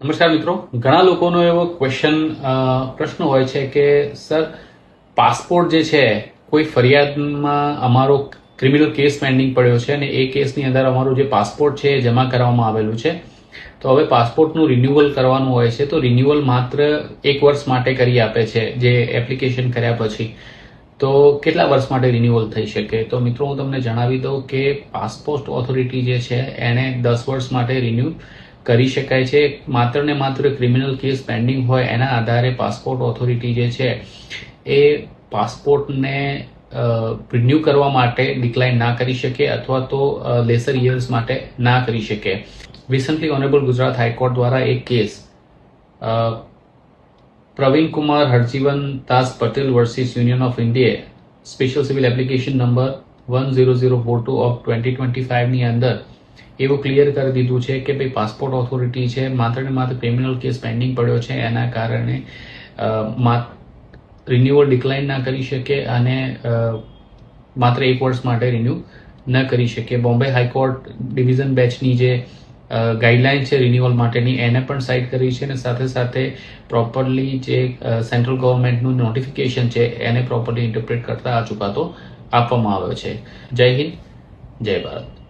નમસ્કાર મિત્રો, ઘણા લોકોનો એવો પ્રશ્ન હોય છે કે સર પાસપોર્ટ જે છે કોઈ ફરિયાદમાં અમારો ક્રિમિનલ કેસ પેન્ડિંગ પડ્યો છે અને એ કેસની અંદર અમારું જે પાસપોર્ટ છે એ જમા કરવામાં આવેલું છે. તો હવે પાસપોર્ટનું રિન્યુઅલ કરવાનું હોય છે તો રિન્યુઅલ માત્ર 1 વર્ષ માટે કરી આપે છે જે એપ્લિકેશન કર્યા પછી. તો કેટલા વર્ષ માટે રિન્યુઅલ થઈ શકે? તો મિત્રો હું તમને જણાવી દઉં કે પાસપોર્ટ ઓથોરિટી જે છે એને 10 વર્ષ માટે રિન્યુ કરી શકાય છે. માત્ર ને માત્ર ક્રિમિનલ કેસ પેન્ડિંગ હોય એના આધારે પાસપોર્ટ ઓથોરિટી જે છે એ પાસપોર્ટને રિન્યુ કરવા માટે ડિક્લાઇન ના કરી શકે અથવા તો લેસર યર્સ માટે ના કરી શકે. રિસન્ટલી ઓનરેબલ ગુજરાત હાઈકોર્ટ દ્વારા એક case Pravin Kumar Harjivan Das Patel versus union of India special civil application number 10042 of 2025 ની અંદર એવું ક્લિયર કરી દીધું છે કે ભાઈ પાસપોર્ટ ઓથોરિટી છે માત્ર ને માત્ર ક્રિમિનલ કેસ પેન્ડિંગ પડ્યો છે એના કારણે રિન્યુઅલ ડિક્લાઇન ના કરી શકે અને માત્ર 1 વર્ષ માટે રિન્યુ ન કરી શકે. બોમ્બે હાઈકોર્ટ ડિવિઝન બેચની જે ગાઈડલાઇન છે રિન્યુઅલ માટેની એને પણ સાઇટ કરી છે અને સાથે સાથે પ્રોપરલી જે સેન્ટ્રલ ગવર્મેન્ટનું નોટિફિકેશન છે એને પ્રોપરલી ઇન્ટરપ્રેટ કરતા આ ચુકાદો આપવામાં આવ્યો છે. જય હિન્દ, જય ભારત.